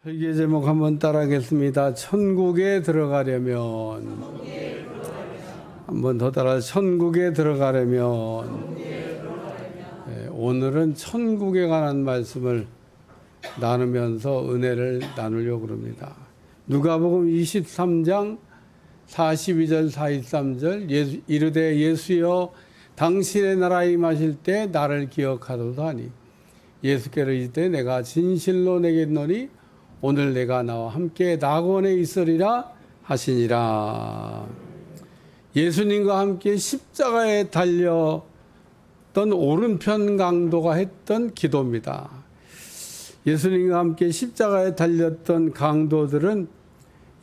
설계 제목 한번 따라하겠습니다. 천국에 들어가려면 한번 더 따라 천국에 들어가려면 오늘은 천국에 관한 말씀을 나누면서 은혜를 나누려고 합니다. 누가복음 23장 42절 43절 이르되 예수여 당신의 나라에 임하실 때 나를 기억하도다 하니 예수께로 이르되 내가 진실로 내게 이르노니 오늘 내가 나와 함께 낙원에 있으리라 하시니라. 예수님과 함께 십자가에 달렸던 오른편 강도가 했던 기도입니다. 예수님과 함께 십자가에 달렸던 강도들은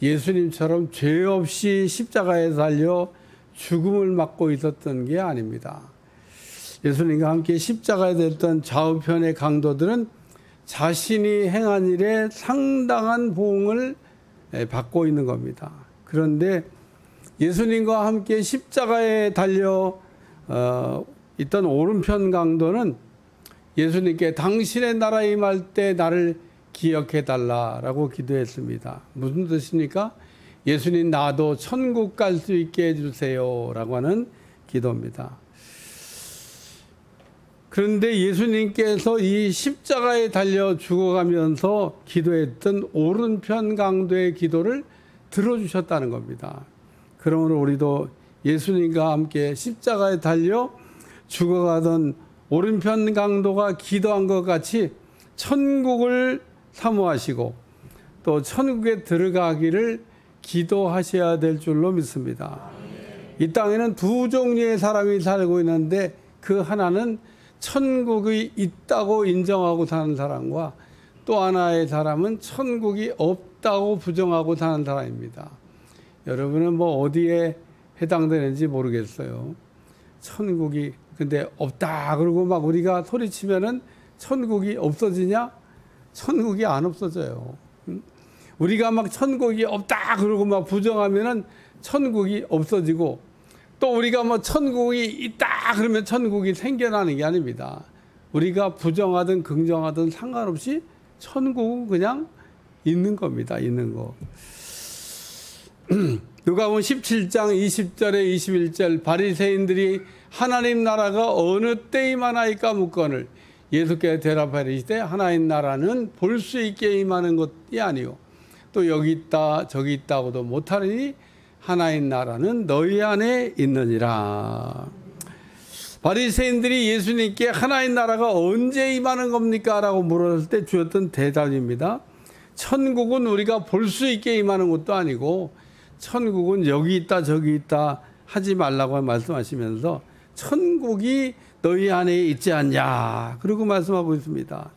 예수님처럼 죄 없이 십자가에 달려 죽음을 맞고 있었던 게 아닙니다. 예수님과 함께 십자가에 달렸던 좌우편의 강도들은 자신이 행한 일에 상당한 보응을 받고 있는 겁니다. 그런데 예수님과 함께 십자가에 달려 있던 오른편 강도는 예수님께 당신의 나라에 임할 때 나를 기억해 달라라고 기도했습니다. 무슨 뜻입니까? 예수님 나도 천국 갈 수 있게 해주세요 라고 하는 기도입니다. 그런데 예수님께서 이 십자가에 달려 죽어가면서 기도했던 오른편 강도의 기도를 들어주셨다는 겁니다. 그러므로 우리도 예수님과 함께 십자가에 달려 죽어가던 오른편 강도가 기도한 것 같이 천국을 사모하시고 또 천국에 들어가기를 기도하셔야 될 줄로 믿습니다. 이 땅에는 두 종류의 사람이 살고 있는데 그 하나는 천국이 있다고 인정하고 사는 사람과 또 하나의 사람은 천국이 없다고 부정하고 사는 사람입니다. 여러분은 뭐 어디에 해당되는지 모르겠어요. 천국이 근데 없다 그러고 막 우리가 소리치면은 천국이 없어지냐? 천국이 안 없어져요. 우리가 막 천국이 없다 그러고 막 부정하면은 천국이 없어지고 또 우리가 뭐 천국이 있다 그러면 천국이 생겨나는 게 아닙니다. 우리가 부정하든 긍정하든 상관없이 천국은 그냥 있는 겁니다. 있는 거. 누가복음 17장 20절에 21절 바리새인들이 하나님 나라가 어느 때 임하나이까 묻거늘 예수께서 대답하여 이르시되 하나님 나라는 볼 수 있게 임하는 것이 아니요 또 여기 있다 저기 있다고도 못하리니 하나님 나라는 너희 안에 있느니라. 바리새인들이 예수님께 하나님 나라가 언제 임하는 겁니까? 라고 물었을 때 주었던 대답입니다. 천국은 우리가 볼 수 있게 임하는 것도 아니고 천국은 여기 있다 저기 있다 하지 말라고 말씀하시면서 천국이 너희 안에 있지 않냐 그러고 말씀하고 있습니다.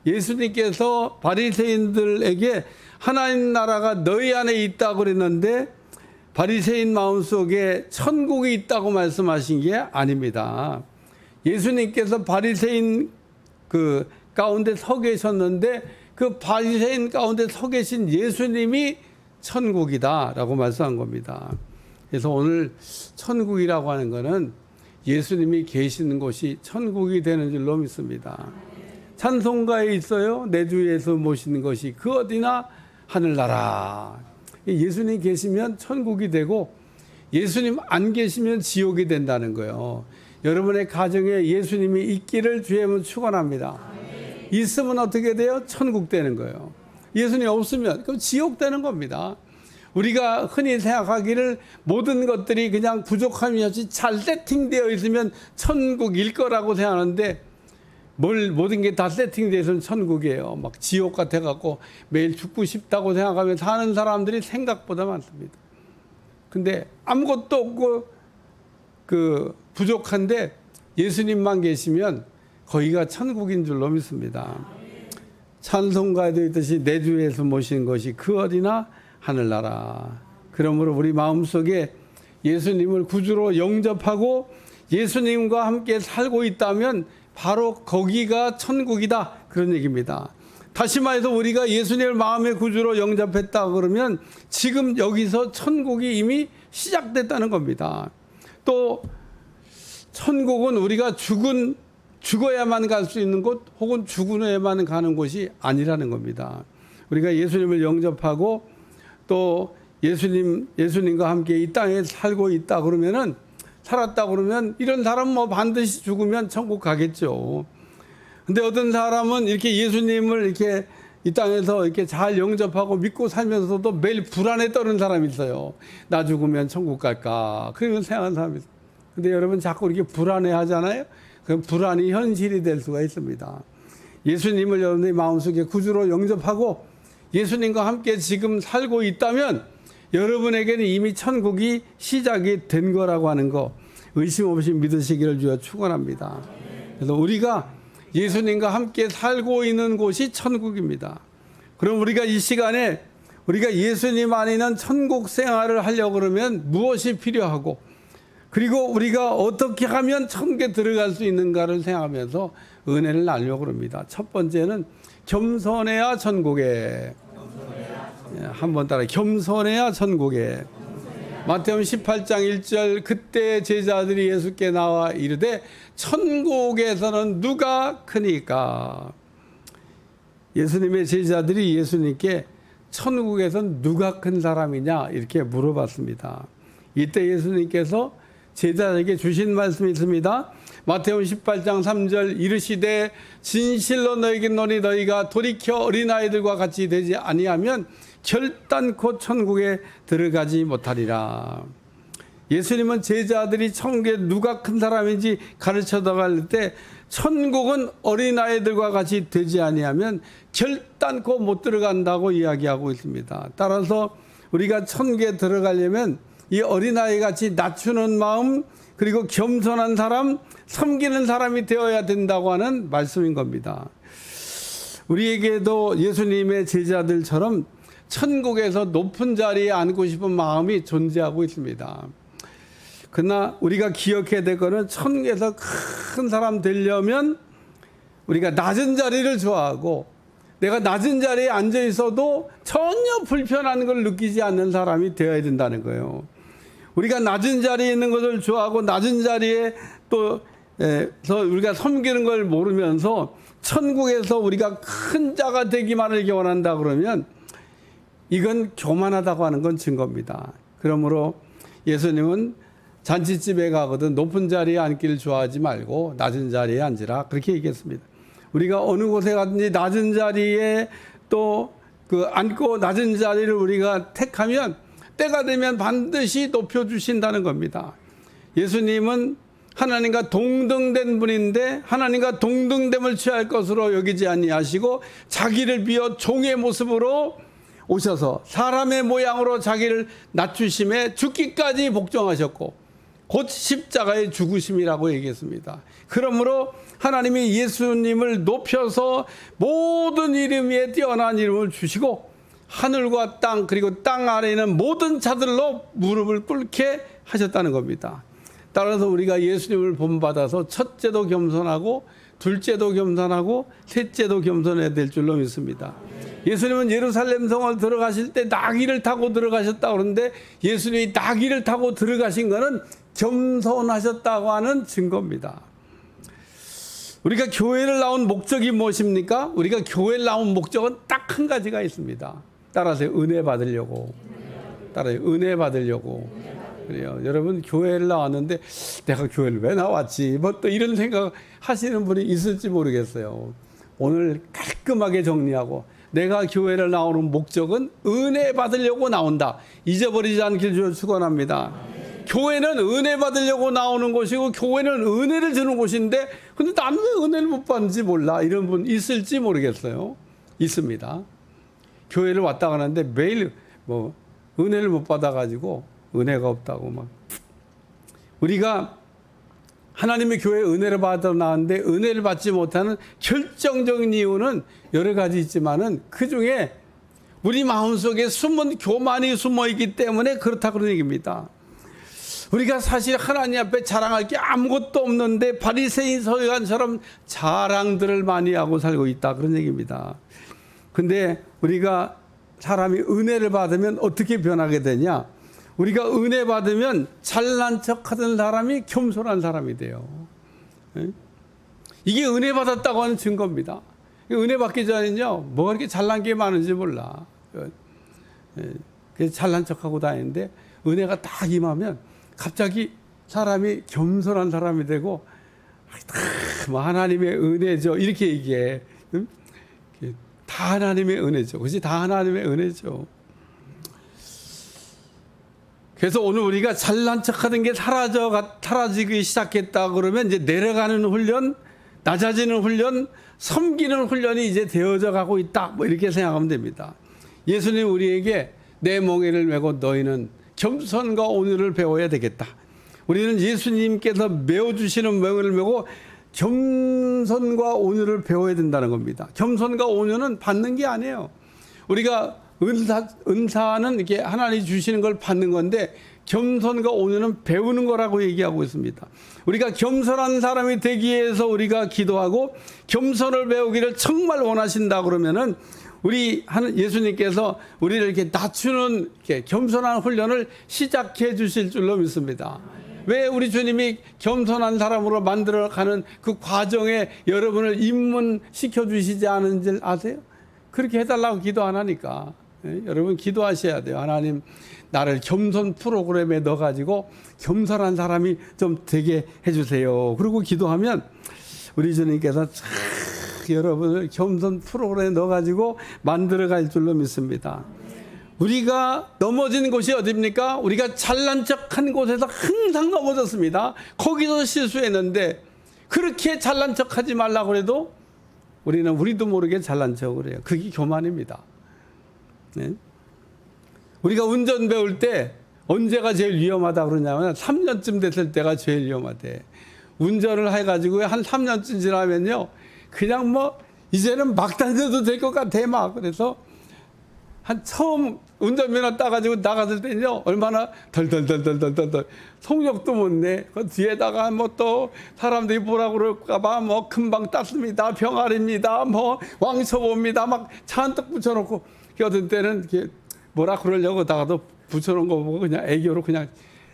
예수님께서 바리새인들에게 하나님 나라가 너희 안에 있다고 그랬는데 바리새인 마음속에 천국이 있다고 말씀하신 게 아닙니다. 예수님께서 바리새인 그 가운데 서 계셨는데 그 바리새인 가운데 서 계신 예수님이 천국이다라고 말씀한 겁니다. 그래서 오늘 천국이라고 하는 것은 예수님이 계시는 곳이 천국이 되는 줄로 믿습니다. 찬송가에 있어요. 내 주 예수 모시는 것이 그 어디나 하늘나라. 예수님 계시면 천국이 되고 예수님 안 계시면 지옥이 된다는 거예요. 여러분의 가정에 예수님이 있기를 주의 이름으로 축원합니다. 있으면 어떻게 돼요? 천국 되는 거예요. 예수님 없으면 그럼 지옥 되는 겁니다. 우리가 흔히 생각하기를 모든 것들이 그냥 부족함이 없이 잘 세팅되어 있으면 천국일 거라고 생각하는데 모든 게 다 세팅되어 있으면 천국이에요. 막 지옥 같아갖고 매일 죽고 싶다고 생각하면 사는 사람들이 생각보다 많습니다. 근데 아무것도 없고 부족한데 예수님만 계시면 거기가 천국인 줄로 믿습니다. 찬송가에도 있듯이 내 주 예수 모시는 것이 그 어디나 하늘나라. 그러므로 우리 마음속에 예수님을 구주로 영접하고 예수님과 함께 살고 있다면 바로 거기가 천국이다 그런 얘기입니다. 다시 말해서 우리가 예수님을 마음의 구주로 영접했다 그러면 지금 여기서 천국이 이미 시작됐다는 겁니다. 또 천국은 우리가 죽어야만 갈 수 있는 곳 혹은 죽은 후에만 가는 곳이 아니라는 겁니다. 우리가 예수님을 영접하고 또 예수님과 함께 이 땅에 살고 있다 그러면은, 살았다 그러면 이런 사람은 뭐 반드시 죽으면 천국 가겠죠. 근데 어떤 사람은 이렇게 예수님을 이렇게 이 땅에서 이렇게 잘 영접하고 믿고 살면서도 매일 불안에 떠는 사람이 있어요. 나 죽으면 천국 갈까? 그런 생각하는 사람이 있어요. 근데 여러분 자꾸 이렇게 불안해 하잖아요. 그럼 불안이 현실이 될 수가 있습니다. 예수님을 여러분의 마음속에 구주로 영접하고 예수님과 함께 지금 살고 있다면 여러분에게는 이미 천국이 시작이 된 거라고 하는 거 의심 없이 믿으시기를 주여 축원합니다. 그래서 우리가 예수님과 함께 살고 있는 곳이 천국입니다. 그럼 우리가 이 시간에 우리가 예수님 안에 있는 천국 생활을 하려고 그러면 무엇이 필요하고, 그리고 우리가 어떻게 하면 천국에 들어갈 수 있는가를 생각하면서 은혜를 나누려고 합니다. 첫 번째는 겸손해야 천국에. 한번 따라 겸손해야 천국에. 마태복음 18장 1절 그때 제자들이 예수께 나와 이르되 천국에서는 누가 크니까. 예수님의 제자들이 예수님께 천국에서는 누가 큰 사람이냐 이렇게 물어봤습니다. 이때 예수님께서 제자에게 주신 말씀이 있습니다. 마태복음 18장 3절 이르시되 진실로 너희에게 이르노니 너희가 돌이켜 어린아이들과 같이 되지 아니하면 결단코 천국에 들어가지 못하리라. 예수님은 제자들이 천국에 누가 큰 사람인지 가르쳐 나갈 때 천국은 어린아이들과 같이 되지 아니하면 결단코 못 들어간다고 이야기하고 있습니다. 따라서 우리가 천국에 들어가려면 이 어린아이 같이 낮추는 마음, 그리고 겸손한 사람, 섬기는 사람이 되어야 된다고 하는 말씀인 겁니다. 우리에게도 예수님의 제자들처럼 천국에서 높은 자리에 앉고 싶은 마음이 존재하고 있습니다. 그러나 우리가 기억해야 될 것은 천국에서 큰 사람 되려면 우리가 낮은 자리를 좋아하고, 내가 낮은 자리에 앉아 있어도 전혀 불편한 걸 느끼지 않는 사람이 되어야 된다는 거예요. 우리가 낮은 자리에 있는 것을 좋아하고 낮은 자리에 또 우리가 섬기는 걸 모르면서 천국에서 우리가 큰 자가 되기만을 원한다 그러면 이건 교만하다고 하는 건 증거입니다. 그러므로 예수님은 잔치집에 가거든 높은 자리에 앉기를 좋아하지 말고 낮은 자리에 앉으라 그렇게 얘기했습니다. 우리가 어느 곳에 가든지 낮은 자리에 또 앉고 낮은 자리를 우리가 택하면 때가 되면 반드시 높여주신다는 겁니다. 예수님은 하나님과 동등된 분인데 하나님과 동등됨을 취할 것으로 여기지 아니하시고 자기를 비워 종의 모습으로 오셔서 사람의 모양으로 자기를 낮추심에 죽기까지 복종하셨고 곧 십자가의 죽으심이라고 얘기했습니다. 그러므로 하나님이 예수님을 높여서 모든 이름 위에 뛰어난 이름을 주시고 하늘과 땅 그리고 땅 아래에 있는 모든 자들로 무릎을 꿇게 하셨다는 겁니다. 따라서 우리가 예수님을 본받아서 첫째도 겸손하고 둘째도 겸손하고 셋째도 겸손해야 될 줄로 믿습니다. 예수님은 예루살렘 성을 들어가실 때 나귀를 타고 들어가셨다고 그러는데 예수님이 나귀를 타고 들어가신 것은 겸손하셨다고 하는 증거입니다. 우리가 교회를 나온 목적이 무엇입니까? 우리가 교회를 나온 목적은 딱 한 가지가 있습니다. 따라서 은혜 받으려고. 따라서 은혜 받으려고. 그래요. 여러분 교회를 나왔는데 내가 교회를 왜 나왔지? 뭐 또 이런 생각 하시는 분이 있을지 모르겠어요. 오늘 깔끔하게 정리하고 내가 교회를 나오는 목적은 은혜 받으려고 나온다. 잊어버리지 않길 주여 축원합니다. 교회는 은혜 받으려고 나오는 곳이고 교회는 은혜를 주는 곳인데 근데 나는 왜 은혜를 못 받는지 몰라. 이런 분 있을지 모르겠어요. 있습니다. 교회를 왔다 가는데 매일 뭐 은혜를 못 받아가지고 은혜가 없다고 막. 우리가 하나님의 교회에 은혜를 받아 나왔는데 은혜를 받지 못하는 결정적인 이유는 여러 가지 있지만은 그 중에 우리 마음속에 숨은 교만이 숨어 있기 때문에 그렇다 그런 얘기입니다. 우리가 사실 하나님 앞에 자랑할 게 아무것도 없는데 바리새인 서기관처럼 자랑들을 많이 하고 살고 있다 그런 얘기입니다. 근데 우리가 사람이 은혜를 받으면 어떻게 변하게 되냐? 우리가 은혜 받으면 잘난 척하던 사람이 겸손한 사람이 돼요. 이게 은혜 받았다고 하는 증거입니다. 은혜 받기 전에는요, 뭐가 이렇게 잘난 게 많은지 몰라. 잘난 척하고 다니는데 은혜가 딱 임하면 갑자기 사람이 겸손한 사람이 되고, 뭐 하나님의 은혜죠. 이렇게 얘기해. 다 하나님의 은혜죠. 그렇지? 다 하나님의 은혜죠. 그래서 오늘 우리가 잘난 척하는 게 사라지기 시작했다 그러면 이제 내려가는 훈련, 낮아지는 훈련, 섬기는 훈련이 이제 되어져 가고 있다. 뭐 이렇게 생각하면 됩니다. 예수님 우리에게 내 멍에를 메고 너희는 겸손과 온유를 배워야 되겠다. 우리는 예수님께서 메워주시는 멍에를 메고 겸손과 온유를 배워야 된다는 겁니다. 겸손과 온유는 받는 게 아니에요. 우리가 은사는 이렇게 하나님이 주시는 걸 받는 건데, 겸손과 온유는 배우는 거라고 얘기하고 있습니다. 우리가 겸손한 사람이 되기 위해서 우리가 기도하고 겸손을 배우기를 정말 원하신다 그러면은 우리 예수님께서 우리를 이렇게 낮추는 이렇게 겸손한 훈련을 시작해 주실 줄로 믿습니다. 왜 우리 주님이 겸손한 사람으로 만들어가는 그 과정에 여러분을 입문시켜 주시지 않은지 아세요? 그렇게 해달라고 기도 안 하니까. 여러분 기도하셔야 돼요. 하나님, 나를 겸손 프로그램에 넣어가지고 겸손한 사람이 좀 되게 해주세요. 그리고 기도하면 우리 주님께서 여러분을 겸손 프로그램에 넣어가지고 만들어갈 줄로 믿습니다. 우리가 넘어진 곳이 어디입니까? 우리가 잘난 척한 곳에서 항상 넘어졌습니다. 거기서 실수했는데, 그렇게 잘난 척하지 말라고 해도 우리는 우리도 모르게 잘난 척을 해요. 그게 교만입니다. 네? 우리가 운전 배울 때 언제가 제일 위험하다 그러냐면 3년쯤 됐을 때가 제일 위험하대. 운전을 해가지고 한 3년쯤 지나면요, 그냥 뭐 이제는 막 다녀도 될 것 같아 막. 그래서 한 처음 운전면허 따가지고 나갔을 때는요, 얼마나 덜덜덜덜덜덜 속력도 못 내. 그 뒤에다가 뭐 또 사람들이 뭐라 그럴까봐 뭐 금방 땄습니다, 병아리입니다, 뭐 왕초보입니다 막 잔뜩 붙여놓고, 어떤 때는 이렇게 뭐라 그러려고 다가도 붙여놓은 거 보고 그냥 애교로 그냥.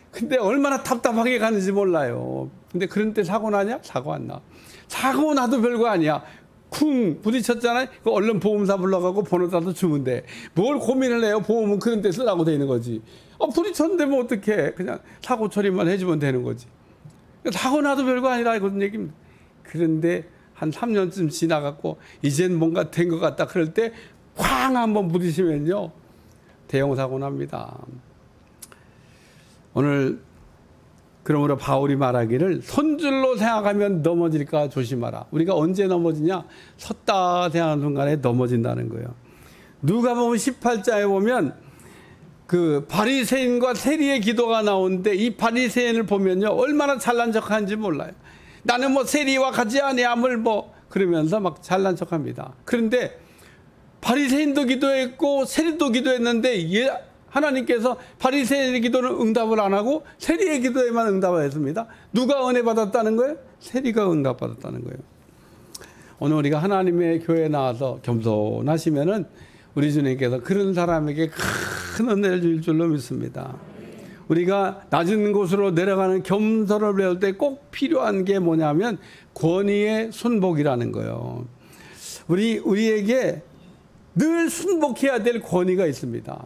근데 얼마나 답답하게 가는지 몰라요. 근데 그런 때 사고 나냐? 사고 안 나. 사고 나도 별거 아니야. 쿵 부딪혔잖아요. 그 얼른 보험사 불러가고 번호라도 주면 돼. 뭘 고민을 해요? 보험은 그런 데 쓰라고 돼 있는 거지. 부딪혔는데 뭐 어떡해. 그냥 사고 처리만 해주면 되는 거지. 사고 나도 별거 아니라 이런 얘기입니다. 그런데 한 3년쯤 지나갔고 이젠 뭔가 된 것 같다 그럴 때 쾅 한번 부딪히면요, 대형 사고 납니다. 오늘 그러므로 바울이 말하기를 손줄로 생각하면 넘어질까 조심하라. 우리가 언제 넘어지냐? 섰다 생각하는 순간에 넘어진다는 거예요. 누가복음 18장에 보면 그 바리새인과 세리의 기도가 나오는데, 이 바리새인을 보면요, 얼마나 잘난 척하는지 몰라요. 나는 뭐 세리와 같이 아니함을 뭐 그러면서 막 잘난 척합니다. 그런데 바리새인도 기도했고 세리도 기도했는데 하나님께서 바리새인의 기도는 응답을 안 하고 세리의 기도에만 응답을 했습니다. 누가 은혜 받았다는 거예요? 세리가 응답 받았다는 거예요. 오늘 우리가 하나님의 교회에 나와서 겸손하시면은 우리 주님께서 그런 사람에게 큰 은혜를 줄 줄로 믿습니다. 우리가 낮은 곳으로 내려가는 겸손을 배울 때 꼭 필요한 게 뭐냐면 권위의 순복이라는 거예요. 우리에게 늘 순복해야 될 권위가 있습니다.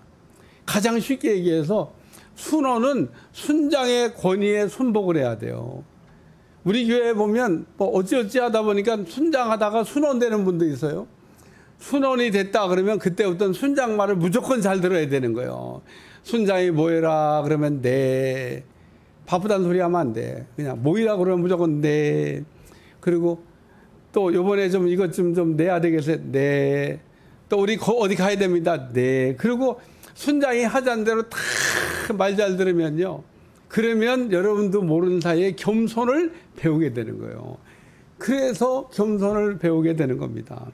가장 쉽게 얘기해서 순원은 순장의 권위에 순복을 해야 돼요. 우리 교회에 보면 뭐 어찌어찌 하다 보니까 순장하다가 순원 되는 분도 있어요. 순원이 됐다 그러면 그때부터는 순장 말을 무조건 잘 들어야 되는 거예요. 순장이 뭐해라 그러면 네. 바쁘다는 소리 하면 안 돼. 그냥 뭐이라 그러면 무조건 네. 그리고 또 요번에 좀 이것 좀 내야 되겠어요. 네. 또 우리 어디 가야 됩니다. 네. 그리고 순장이 하자는 대로 다 말 잘 들으면요, 그러면 여러분도 모르는 사이에 겸손을 배우게 되는 거예요. 그래서 겸손을 배우게 되는 겁니다.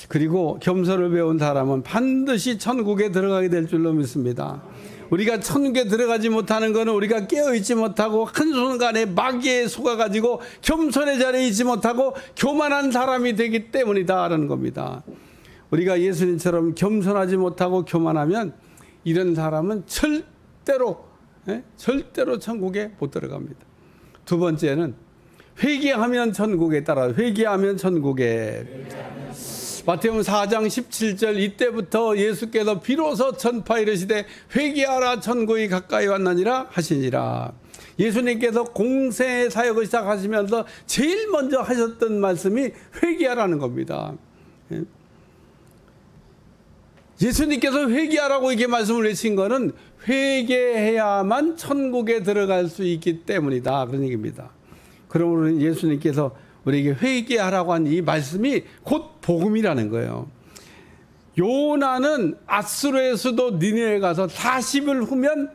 그리고 겸손을 배운 사람은 반드시 천국에 들어가게 될 줄로 믿습니다. 우리가 천국에 들어가지 못하는 것은 우리가 깨어있지 못하고 한순간에 마귀에 속아가지고 겸손의 자리에 있지 못하고 교만한 사람이 되기 때문이다라는 겁니다. 우리가 예수님처럼 겸손하지 못하고 교만하면 이런 사람은 절대로 천국에 못 들어갑니다. 두 번째는 회개하면 천국에 따라 회개하면 천국에. 마태복음 4장 17절 이때부터 예수께서 비로소 전파 이르시되 회개하라 천국이 가까이 왔느니라 하시니라. 예수님께서 공생의 사역을 시작하시면서 제일 먼저 하셨던 말씀이 회개하라는 겁니다. 예수님께서 회개하라고 이렇게 말씀을 하신 것은 회개해야만 천국에 들어갈 수 있기 때문이다, 그런 얘기입니다. 그러므로 예수님께서 우리에게 회개하라고 한 이 말씀이 곧 복음이라는 거예요. 요나는 아수르의 수도 니느웨에 가서 40일 후면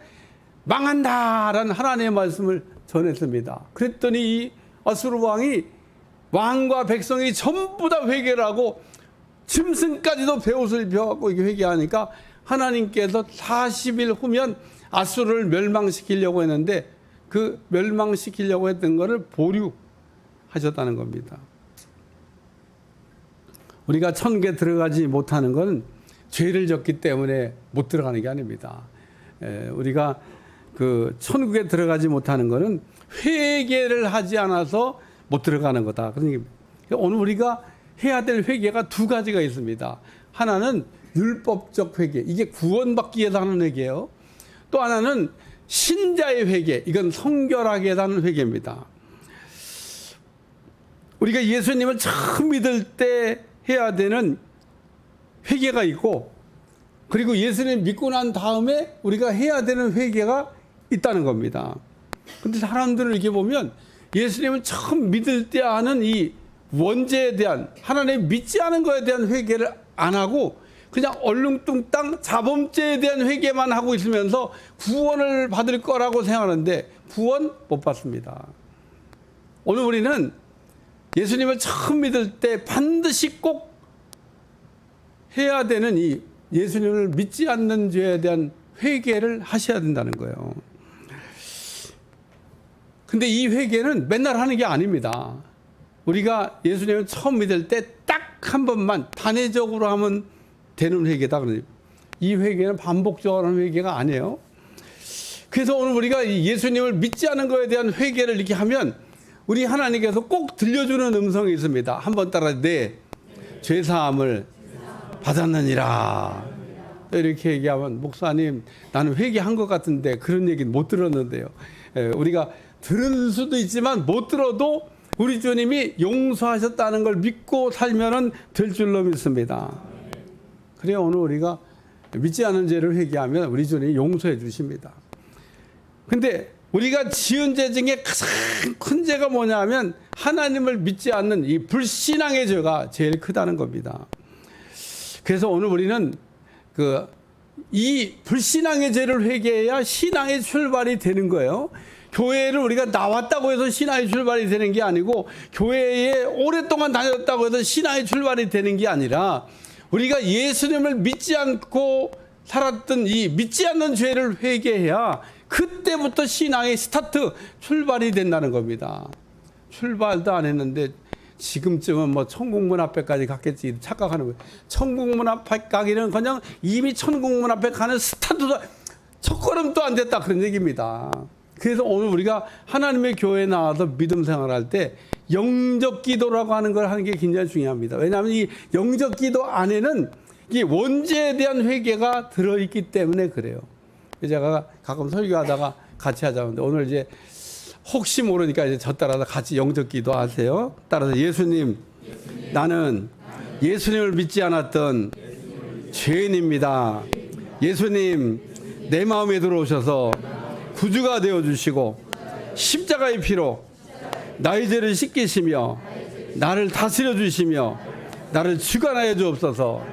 망한다라는 하나님의 말씀을 전했습니다. 그랬더니 이 아수르 왕이 왕과 백성이 전부 다 회개를 하고 짐승까지도 베옷을 입혀갖고 이렇게 회개하니까 하나님께서 40일 후면 아수르를 멸망시키려고 했는데 그 멸망시키려고 했던 것을 보류하셨다는 겁니다. 우리가 천국에 들어가지 못하는 건 죄를 졌기 때문에 못 들어가는 게 아닙니다. 우리가 그 천국에 들어가지 못하는 것은 회개를 하지 않아서 못 들어가는 거다, 그런 얘기입니다. 오늘 우리가 해야 될 회개가 두 가지가 있습니다. 하나는 율법적 회개, 이게 구원받기 위해서 하는 회개예요. 또 하나는 신자의 회개, 이건 성결하기 위해서 하는 회개입니다. 우리가 예수님을 처음 믿을 때 해야 되는 회개가 있고, 그리고 예수님 믿고 난 다음에 우리가 해야 되는 회개가 있다는 겁니다. 근데 사람들을 이렇게 보면 예수님을 처음 믿을 때 하는 이 원죄에 대한, 하나님 믿지 않은 거에 대한 회개를 안 하고 그냥 얼렁뚱땅 자범죄에 대한 회개만 하고 있으면서 구원을 받을 거라고 생각하는데 구원 못 받습니다. 오늘 우리는 예수님을 처음 믿을 때 반드시 꼭 해야 되는 이 예수님을 믿지 않는 죄에 대한 회개를 하셔야 된다는 거예요. 근데 이 회개는 맨날 하는 게 아닙니다. 우리가 예수님을 처음 믿을 때 딱 한 번만 단회적으로 하면 되는 회개다. 이 회개는 반복적으로 하는 회개가 아니에요. 그래서 오늘 우리가 예수님을 믿지 않은 것에 대한 회개를 이렇게 하면 우리 하나님께서 꼭 들려주는 음성이 있습니다. 한번 따라 내 죄사함을 받았느니라. 이렇게 얘기하면 목사님 나는 회개한 것 같은데 그런 얘기는 못 들었는데요. 우리가 들을 수도 있지만 못 들어도 우리 주님이 용서하셨다는 걸 믿고 살면 될 줄로 믿습니다. 그래야 오늘 우리가 믿지 않은 죄를 회개하면 우리 주님이 용서해 주십니다. 근데 우리가 지은 죄 중에 가장 큰 죄가 뭐냐면 하나님을 믿지 않는 이 불신앙의 죄가 제일 크다는 겁니다. 그래서 오늘 우리는 이 불신앙의 죄를 회개해야 신앙의 출발이 되는 거예요. 교회를 우리가 나왔다고 해서 신앙의 출발이 되는 게 아니고 교회에 오랫동안 다녔다고 해서 신앙의 출발이 되는 게 아니라 우리가 예수님을 믿지 않고 살았던 이 믿지 않는 죄를 회개해야 그때부터 신앙의 스타트, 출발이 된다는 겁니다. 출발도 안 했는데 지금쯤은 뭐 천국문 앞에까지 갔겠지 착각하는 거예요. 천국문 앞에 가기는 그냥 이미 천국문 앞에 가는 스타트도 첫걸음도 안 됐다, 그런 얘기입니다. 그래서 오늘 우리가 하나님의 교회에 나와서 믿음 생활할 때 영적 기도라고 하는 걸 하는 게 굉장히 중요합니다. 왜냐하면 이 영적 기도 안에는 이 원죄에 대한 회개가 들어있기 때문에 그래요. 제가 가끔 설교하다가 같이 하자는데 오늘 이제 혹시 모르니까 이제 저 따라서 같이 영적 기도 하세요. 따라서 예수님, 나는 예수님을 믿지 않았던 죄인입니다. 예수님, 내 마음에 들어오셔서 구주가 되어주시고 십자가의 피로 나의 죄를 씻기시며 나를 다스려 주시며 나를 주관하여 주옵소서.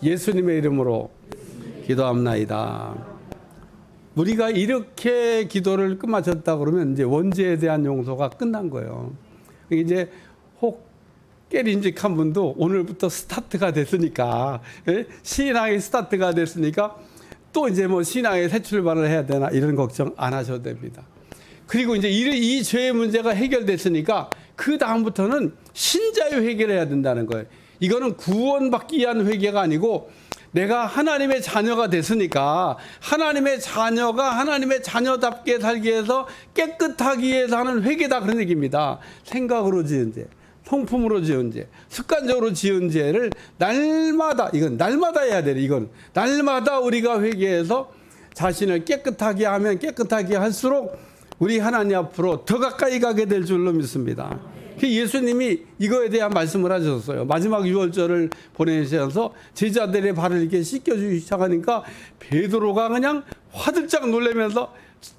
예수님의 이름으로 기도합나이다. 우리가 이렇게 기도를 끝마쳤다 그러면 이제 원죄에 대한 용서가 끝난 거예요. 이제 혹 깨림직한 분도 오늘부터 스타트가 됐으니까, 신앙의 스타트가 됐으니까 또 이제 뭐 신앙의 새 출발을 해야 되나 이런 걱정 안 하셔도 됩니다. 그리고 이제 이 죄의 문제가 해결됐으니까 그 다음부터는 신자의 회개를 해야 된다는 거예요. 이거는 구원받기 위한 회개가 아니고 내가 하나님의 자녀가 됐으니까 하나님의 자녀가 하나님의 자녀답게 살기 위해서 깨끗하기 위해서 하는 회개다, 그런 얘기입니다. 생각으로 지은 죄, 성품으로 지은 죄, 습관적으로 지은 죄를 날마다, 이건 날마다 해야 돼. 이건 날마다 우리가 회개해서 자신을 깨끗하게 하면 깨끗하게 할수록 우리 하나님 앞으로 더 가까이 가게 될 줄로 믿습니다. 예수님이 이거에 대한 말씀을 하셨어요. 마지막 유월절을 보내셔서 제자들의 발을 이렇게 씻겨주기 시작하니까 베드로가 그냥 화들짝 놀라면서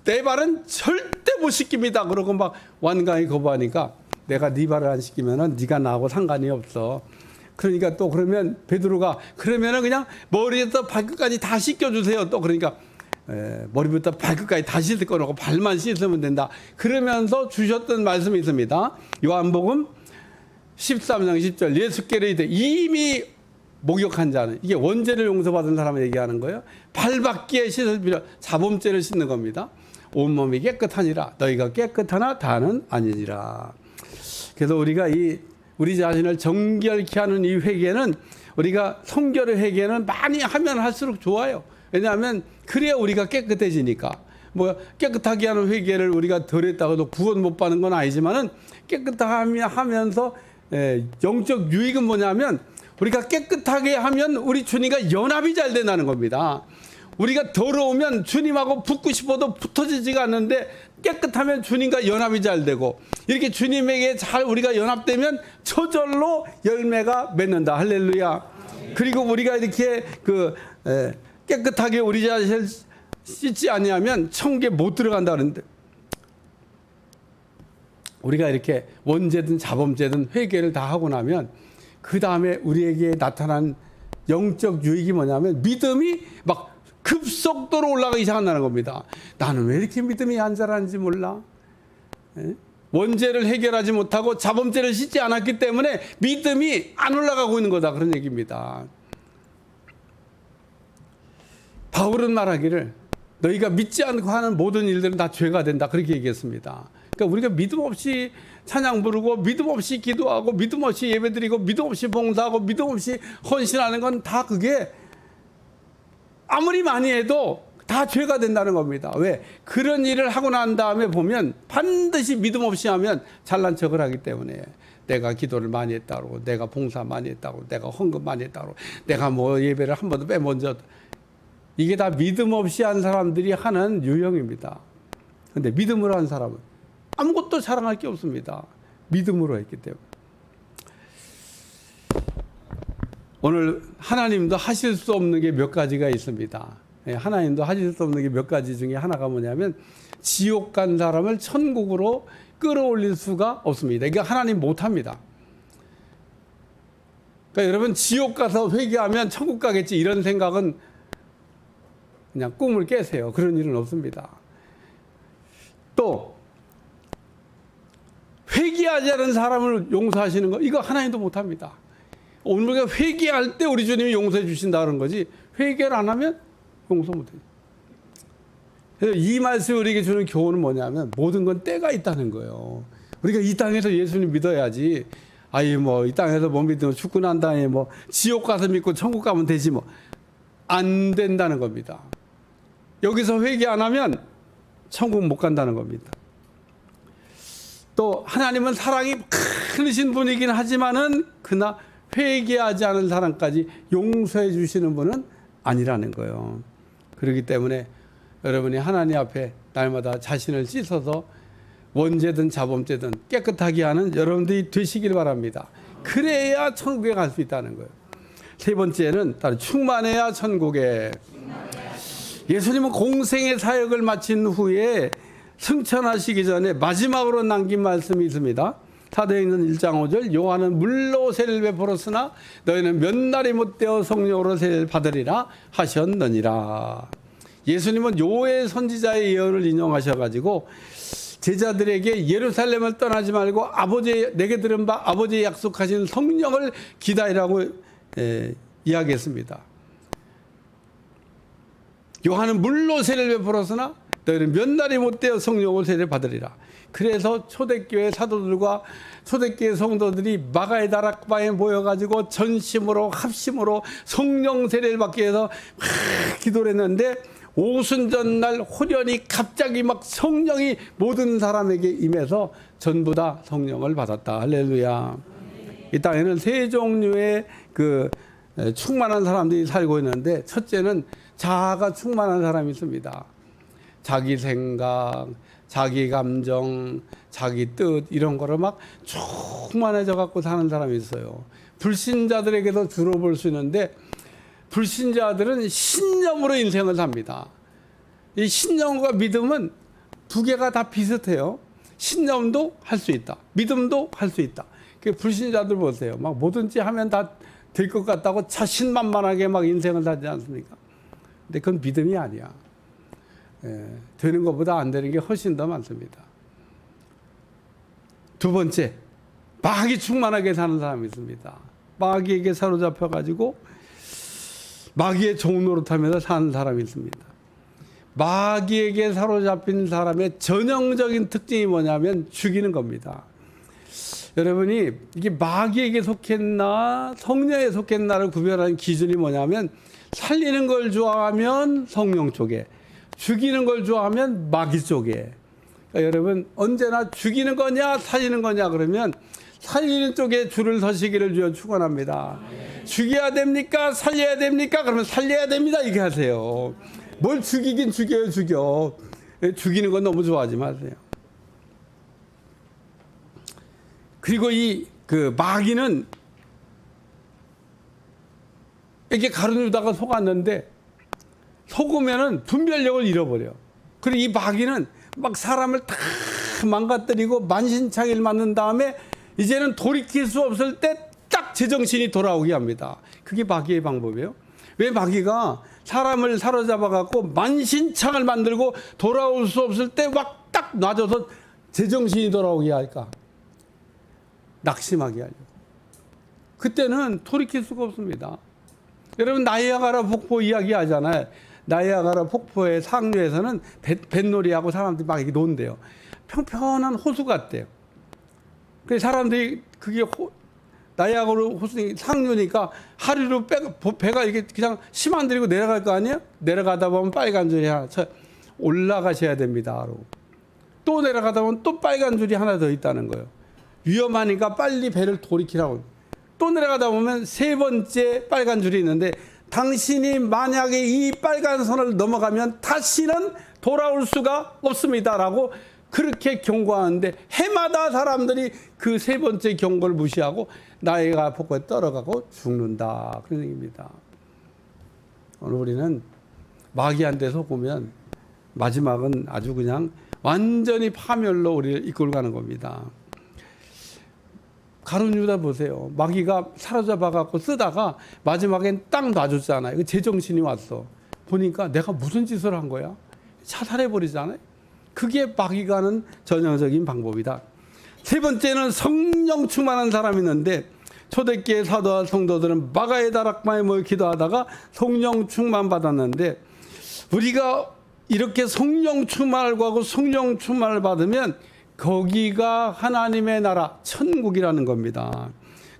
내 발은 절대 못 씻깁니다. 그러고 막 완강히 거부하니까 내가 네 발을 안 씻기면은 네가 나하고 상관이 없어. 그러니까 또 그러면 베드로가 그러면은 그냥 머리부터 발끝까지 다 씻겨주세요. 또 그러니까 머리부터 발끝까지 다 씻을 거라고 발만 씻으면 된다. 그러면서 주셨던 말씀이 있습니다. 요한복음 13장 10절 예수께로 이르되 이미 목욕한 자는, 이게 원죄를 용서받은 사람을 얘기하는 거예요. 발밖에 씻을 필요, 자범죄를 씻는 겁니다. 온몸이 깨끗하니라 너희가 깨끗하나 다는 아니니라. 그래서 우리가 우리 자신을 정결케 하는 이 회개는, 우리가 성결의 회개는 많이 하면 할수록 좋아요. 왜냐하면 그래야 우리가 깨끗해지니까. 뭐 깨끗하게 하는 회개를 우리가 덜 했다고도 구원 못 받는 건 아니지만은 깨끗하게 하면서 영적 유익은 뭐냐면 우리가 깨끗하게 하면 우리 주님과 연합이 잘 된다는 겁니다. 우리가 더러우면 주님하고 붙고 싶어도 붙어지지가 않는데 깨끗하면 주님과 연합이 잘 되고, 이렇게 주님에게 잘 우리가 연합되면 저절로 열매가 맺는다. 할렐루야. 그리고 우리가 이렇게 깨끗하게 우리 자신을 씻지 아니하면 천국에 못 들어간다 그러는데, 우리가 이렇게 원죄든 자범죄든 회개를 다 하고 나면 그 다음에 우리에게 나타난 영적 유익이 뭐냐면 믿음이 막 급속도로 올라가기 시작한다는 겁니다. 나는 왜 이렇게 믿음이 안 자라는지 몰라. 원죄를 해결하지 못하고 자범죄를 씻지 않았기 때문에 믿음이 안 올라가고 있는 거다, 그런 얘기입니다. 바울은 말하기를 너희가 믿지 않고 하는 모든 일들은 다 죄가 된다, 그렇게 얘기했습니다. 그러니까 우리가 믿음 없이 찬양 부르고 믿음 없이 기도하고 믿음 없이 예배드리고 믿음 없이 봉사하고 믿음 없이 헌신하는 건 다 그게 아무리 많이 해도 다 죄가 된다는 겁니다. 왜? 그런 일을 하고 난 다음에 보면 반드시 믿음 없이 하면 잘난 척을 하기 때문에, 내가 기도를 많이 했다고, 내가 봉사 많이 했다고, 내가 헌금 많이 했다고, 내가 뭐 예배를 한 번도 빼먼저, 이게 다 믿음 없이 한 사람들이 하는 유형입니다. 그런데 믿음으로 한 사람은 아무것도 자랑할 게 없습니다. 믿음으로 했기 때문에. 오늘 하나님도 하실 수 없는 게 몇 가지가 있습니다. 하나님도 하실 수 없는 게 몇 가지 중에 하나가 뭐냐면 지옥 간 사람을 천국으로 끌어올릴 수가 없습니다. 이게 하나님 못합니다. 그러니까 여러분, 지옥 가서 회개하면 천국 가겠지 이런 생각은 그냥 꿈을 깨세요. 그런 일은 없습니다. 또 회개하지 않은 사람을 용서하시는 거, 이거 하나님도 못합니다. 오늘 우리가 회개할 때 우리 주님이 용서해 주신다는 거지, 회개를 안 하면 용서 못해요. 그래서 이 말씀이 우리에게 주는 교훈은 뭐냐면 모든 건 때가 있다는 거예요. 우리가 이 땅에서 예수님 믿어야지, 이 땅에서 못 믿으면 죽고 난 다음에 뭐 지옥 가서 믿고 천국 가면 되지, 뭐 안 된다는 겁니다. 여기서 회개 안 하면 천국 못 간다는 겁니다. 또 하나님은 사랑이 크신 분이긴 하지만은 그러나 회개하지 않은 사람까지 용서해 주시는 분은 아니라는 거예요. 그렇기 때문에 여러분이 하나님 앞에 날마다 자신을 씻어서 원죄든 자범죄든 깨끗하게 하는 여러분들이 되시길 바랍니다. 그래야 천국에 갈 수 있다는 거예요. 세 번째는 충만해야 천국에. 예수님은 공생의 사역을 마친 후에 승천하시기 전에 마지막으로 남긴 말씀이 있습니다. 사도행전 1장 5절 요한은 물로 세례를 베풀었으나 너희는 몇 날이 못되어 성령으로 세례를 받으리라 하셨느니라. 예수님은 요엘 선지자의 예언을 인용하셔가지고 제자들에게 예루살렘을 떠나지 말고 내게 들은 바 아버지의 약속하신 성령을 기다리라고 이야기했습니다. 요한은 물로 세례를 베풀었으나 너희는 몇 날이 못되어 성령을 세례를 받으리라. 그래서 초대교회 사도들과 초대교회 성도들이 마가의 다락방에 모여가지고 전심으로 합심으로 성령 세례를 받기 위해서 기도를 했는데 오순절날 호련히 갑자기 막 성령이 모든 사람에게 임해서 전부 다 성령을 받았다. 할렐루야. 이 땅에는 세 종류의 그 충만한 사람들이 살고 있는데, 첫째는 자아가 충만한 사람이 있습니다. 자기 생각, 자기 감정, 자기 뜻 이런 거를 막 충만해져 갖고 사는 사람이 있어요. 불신자들에게도 주로 볼 수 있는데, 불신자들은 신념으로 인생을 삽니다. 이 신념과 믿음은 두 개가 다 비슷해요. 신념도 할 수 있다, 믿음도 할 수 있다. 그 불신자들 보세요. 막 뭐든지 하면 다 될 것 같다고 자신만만하게 막 인생을 살지 않습니까? 근데 그건 믿음이 아니야. 되는 것보다 안 되는 게 훨씬 더 많습니다. 두 번째, 마귀 충만하게 사는 사람이 있습니다. 마귀에게 사로잡혀 가지고 마귀의 종노릇하면서 사는 사람이 있습니다. 마귀에게 사로잡힌 사람의 전형적인 특징이 뭐냐면 죽이는 겁니다. 여러분이 이게 마귀에게 속했나 성령에 속했나를 구별하는 기준이 뭐냐면, 살리는 걸 좋아하면 성령 쪽에, 죽이는 걸 좋아하면 마귀 쪽에. 그러니까 여러분, 언제나 죽이는 거냐 살리는 거냐 그러면 살리는 쪽에 줄을 서시기를 주여 축원합니다. 죽여야 됩니까 살려야 됩니까? 그러면 살려야 됩니다 이렇게 하세요. 뭘 죽이긴 죽여요. 죽이는 건 너무 좋아하지 마세요. 그리고 그 마귀는 이렇게 가룟유다가 속았는데, 속으면은 분별력을 잃어버려. 그리고 이 마귀는 막 사람을 다 망가뜨리고 만신창이를 맞는 다음에 이제는 돌이킬 수 없을 때 딱 제정신이 돌아오게 합니다. 그게 마귀의 방법이에요. 왜 마귀가 사람을 사로잡아 갖고 만신창을 만들고 돌아올 수 없을 때 막 딱 놔줘서 제정신이 돌아오게 할까? 낙심하게 하려고. 그때는 돌이킬 수가 없습니다. 여러분, 나이아가라 폭포 이야기 하잖아요. 나이아가라 폭포의 상류에서는 뱃놀이하고 사람들이 막 이렇게 논대요. 평평한 호수 같대요. 그래서 사람들이 그게 나이아가라 호수 상류니까 하루로 배가 이렇게 그냥 심 안 들이고 내려갈 거 아니에요? 내려가다 보면 빨간 줄이 하나 올라가셔야 됩니다. 또 내려가다 보면 또 빨간 줄이 하나 더 있다는 거예요. 위험하니까 빨리 배를 돌이키라고. 또 내려가다 보면 세 번째 빨간 줄이 있는데, 당신이 만약에 이 빨간 선을 넘어가면 다시는 돌아올 수가 없습니다라고 그렇게 경고하는데, 해마다 사람들이 그 세 번째 경고를 무시하고 나이가 폭포에 떨어가고 죽는다, 그런 얘기입니다. 오늘 우리는 마귀한테 속으면 마지막은 아주 그냥 완전히 파멸로 우리를 이끌고 가는 겁니다. 가룟유다 보세요. 마귀가 사로잡아 갖고 쓰다가 마지막엔 딱 놔줬잖아요. 제정신이 왔어. 보니까 내가 무슨 짓을 한 거야? 자살해 버리잖아요. 그게 마귀가 하는 전형적인 방법이다. 세 번째는 성령 충만한 사람이 있는데, 초대교회 사도와 성도들은 마가의 다락방에 모여 기도하다가 성령 충만 받았는데, 우리가 이렇게 성령 충만을 구하고 성령 충만을 받으면 거기가 하나님의 나라, 천국이라는 겁니다.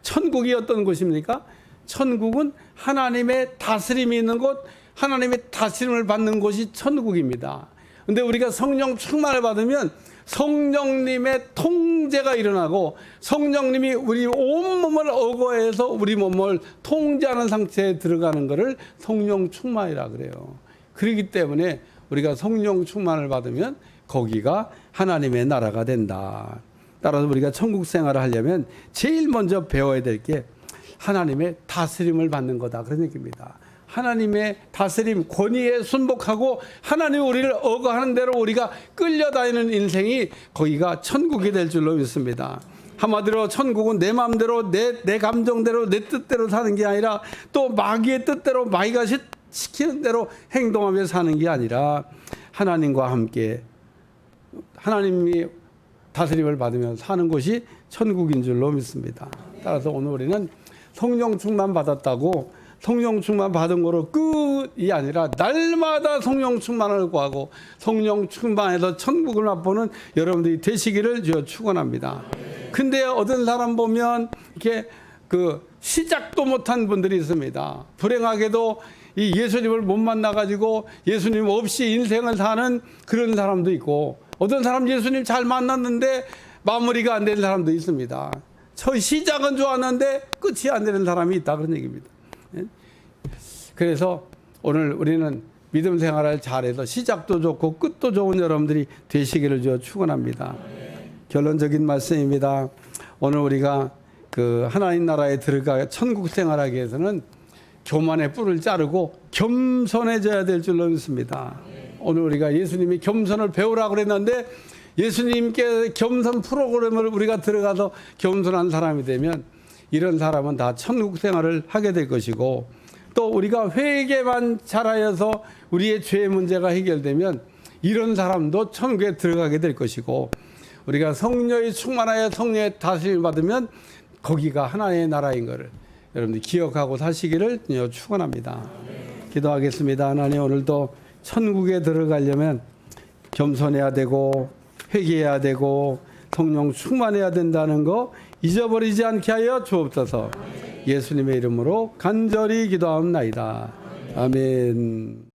천국이 어떤 곳입니까? 천국은 하나님의 다스림이 있는 곳, 하나님의 다스림을 받는 곳이 천국입니다. 근데 우리가 성령 충만을 받으면 성령님의 통제가 일어나고, 성령님이 우리 온몸을 어거해서 우리 몸을 통제하는 상태에 들어가는 것을 성령 충만이라 그래요. 그렇기 때문에 우리가 성령 충만을 받으면 거기가 하나님의 나라가 된다. 따라서 우리가 천국 생활을 하려면 제일 먼저 배워야 될 게 하나님의 다스림을 받는 거다, 그런 얘기입니다. 하나님의 다스림, 권위에 순복하고 하나님이 우리를 어거하는 대로 우리가 끌려다니는 인생이 거기가 천국이 될 줄로 믿습니다. 한마디로 천국은 내 마음대로 내 감정대로 내 뜻대로 사는 게 아니라, 또 마귀의 뜻대로 마귀가 시키는 대로 행동하며 사는 게 아니라, 하나님과 함께 하나님이 다스림을 받으며 사는 곳이 천국인 줄로 믿습니다. 따라서 오늘 우리는 성령 충만 받았다고 성령 충만 받은 거로 끝이 아니라 날마다 성령 충만을 구하고 성령 충만해서 천국을 맛보는 여러분들이 되시기를 주여 축원합니다. 근데 어떤 사람 보면 이렇게 시작도 못한 분들이 있습니다. 불행하게도 이 예수님을 못 만나가지고 예수님 없이 인생을 사는 그런 사람도 있고, 어떤 사람 예수님 잘 만났는데 마무리가 안 된 사람도 있습니다. 시작은 좋았는데 끝이 안 되는 사람이 있다 그런 얘기입니다. 그래서 오늘 우리는 믿음 생활을 잘해서 시작도 좋고 끝도 좋은 여러분들이 되시기를 축원합니다. 결론적인 말씀입니다. 오늘 우리가 그 하나님 나라에 들어가 천국 생활하기 위해서는 교만의 뿔을 자르고 겸손해져야 될 줄로 믿습니다. 오늘 우리가 예수님이 겸손을 배우라고 그랬는데 예수님께 겸손 프로그램을 우리가 들어가서 겸손한 사람이 되면 이런 사람은 다 천국 생활을 하게 될 것이고, 또 우리가 회개만 잘하여서 우리의 죄 문제가 해결되면 이런 사람도 천국에 들어가게 될 것이고, 우리가 성령이 충만하여 성령의 다스림을 받으면 거기가 하나님의 나라인 것을 여러분들 기억하고 사시기를 축원합니다. 기도하겠습니다. 하나님, 오늘도 천국에 들어가려면 겸손해야 되고 회개해야 되고 성령 충만해야 된다는 거 잊어버리지 않게 하여 주옵소서. 예수님의 이름으로 간절히 기도하옵나이다. 아멘.